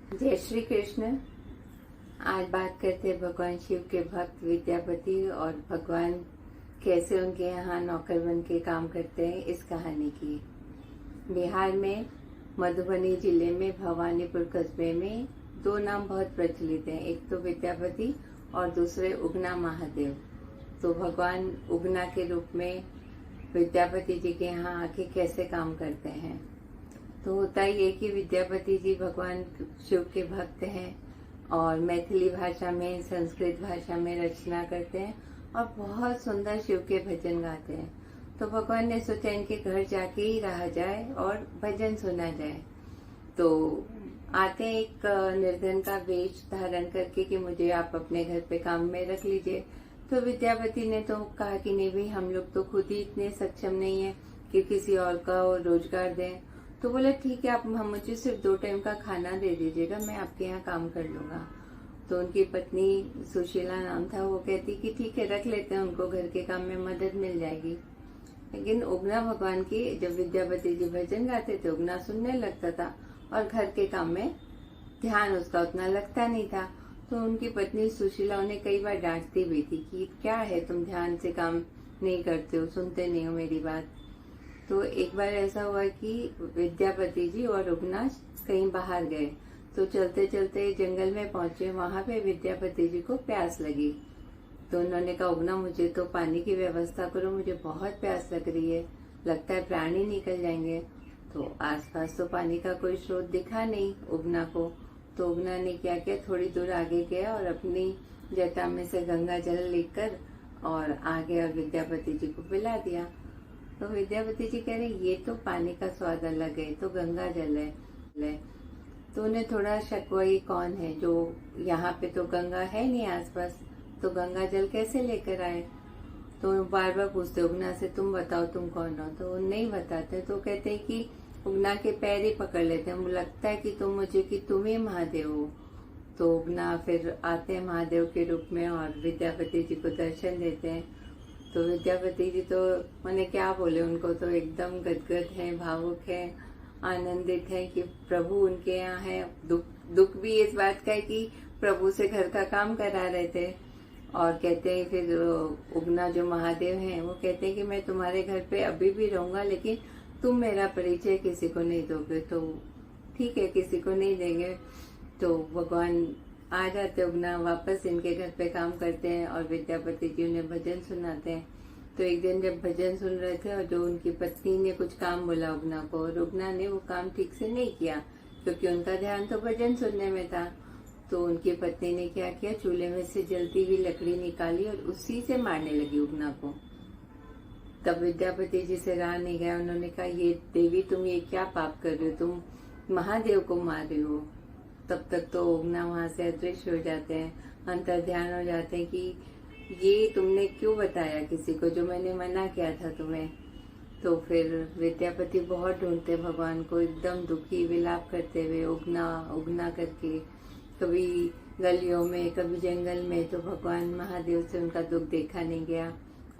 जय श्री कृष्ण। आज बात करते हैं भगवान शिव के भक्त विद्यापति और भगवान कैसे उनके यहाँ नौकर बन के काम करते हैं, इस कहानी की। बिहार में मधुबनी जिले में भवानीपुर कस्बे में दो नाम बहुत प्रचलित हैं, एक तो विद्यापति और दूसरे उगना महादेव। तो भगवान उगना के रूप में विद्यापति जी के यहाँ आके कैसे काम करते हैं। तो होता ये कि विद्यापति जी भगवान शिव के भक्त हैं और मैथिली भाषा में, संस्कृत भाषा में रचना करते हैं और बहुत सुंदर शिव के भजन गाते हैं। तो भगवान ने सोचा इनके घर जाके ही रहा जाए और भजन सुना जाए। तो आते एक निर्धन का वेश धारण करके कि मुझे आप अपने घर पे काम में रख लीजिए। तो विद्यापति ने तो कहा कि नहीं भाई, हम लोग तो खुद ही इतने सक्षम नहीं है कि किसी और का रोजगार दें। तो बोले ठीक है, आप मुझे सिर्फ 2 टाइम का खाना दे दीजिएगा, मैं आपके यहाँ काम कर लूंगा। तो उनकी पत्नी सुशीला नाम था, वो कहती कि ठीक है, रख लेते हैं उनको, घर के काम में मदद मिल जाएगी। लेकिन उगना भगवान की जब विद्यापति जी भजन गाते थे, उगना सुनने लगता था और घर के काम में ध्यान उसका उतना लगता नहीं था। तो उनकी पत्नी सुशीला उन्हें कई बार डांटती भी थी कि क्या है, तुम ध्यान से काम नहीं करते हो, सुनते नहीं हो मेरी बात। तो एक बार ऐसा हुआ कि विद्यापति जी और उगना कहीं बाहर गए। तो चलते चलते जंगल में पहुंचे, वहां पे विद्यापति जी को प्यास लगी। तो उन्होंने कहा, उगना मुझे तो पानी की व्यवस्था करो, मुझे बहुत प्यास लग रही है, लगता है प्राण ही निकल जाएंगे। तो आसपास तो पानी का कोई स्रोत दिखा नहीं उगना को। तो उगना ने क्या किया, थोड़ी दूर आगे गया और अपनी जटा में से गंगा जल लेकर और आगे और विद्यापति जी को पिला दिया। तो विद्यापति जी कह रहे, ये तो पानी का स्वाद अलग है, तो गंगा जल है। तो उन्हें थोड़ा शक हुआ, ये कौन है जो, यहाँ पे तो गंगा है नहीं आसपास, तो गंगा जल कैसे लेकर आए। तो बार बार पूछते उगना से, तुम बताओ तुम कौन हो। तो नहीं बताते। तो कहते हैं कि उगना के पैर ही पकड़ लेते हैं, मुझे लगता है कि तुम ही महादेव हो। तो उगना फिर आते हैं महादेव के रूप में और विद्यापति जी को दर्शन देते हैं। तो विद्यापति जी तो मैंने क्या बोले, उनको तो एकदम गदगद हैं, भावुक हैं, आनंदित हैं कि प्रभु उनके यहाँ है। दुख भी इस बात का है कि प्रभु से घर का काम करा रहे थे। और कहते हैं फिर उगना जो महादेव हैं, वो कहते हैं कि मैं तुम्हारे घर पे अभी भी रहूंगा, लेकिन तुम मेरा परिचय किसी को नहीं दोगे। तो ठीक है, किसी को नहीं देंगे। तो भगवान आ जाते, उगना वापस इनके घर पे काम करते हैं और विद्यापति जी उन्हें भजन सुनाते हैं। तो एक दिन जब भजन सुन रहे थे और जो उनकी पत्नी ने कुछ काम बोला उगना को, और उगना ने वो काम ठीक से नहीं किया क्योंकि उनका ध्यान तो भजन सुनने में था। तो उनकी पत्नी ने क्या किया, चूल्हे में से जलती हुई लकड़ी निकाली और उसी से मारने लगी उगना को। तब विद्यापति जी से रहा नहीं गया, उन्होंने कहा, ये देवी तुम ये क्या पाप कर रहे हो, तुम महादेव को मार रहे हो। तब तक तो उगना वहां से अदृश्य हो जाते हैं, अंतर ध्यान हो जाते हैं कि ये तुमने क्यों बताया किसी को, जो मैंने मना किया था तुम्हें। तो फिर विद्यापति बहुत ढूंढते भगवान को, एकदम दुखी विलाप करते हुए, उगना उगना करके, कभी गलियों में कभी जंगल में। तो भगवान महादेव से उनका दुख देखा नहीं गया।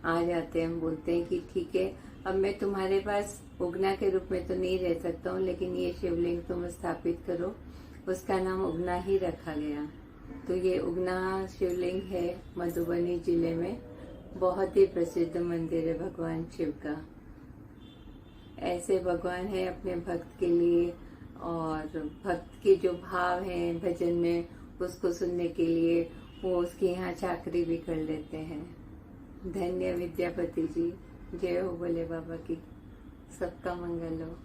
आ जाते हैं, बोलते हैं कि ठीक है, अब मैं तुम्हारे पास उगना के रूप में तो नहीं रह सकता हूँ, लेकिन ये शिवलिंग तुम स्थापित करो। उसका नाम उगना ही रखा गया। तो ये उगना शिवलिंग है मधुबनी जिले में, बहुत ही प्रसिद्ध मंदिर है भगवान शिव का। ऐसे भगवान है अपने भक्त के लिए, और भक्त के जो भाव हैं भजन में, उसको सुनने के लिए वो उसके यहाँ चाकरी भी कर लेते हैं। धन्य विद्यापति जी, जय हो भोले बाबा की, सबका मंगल हो।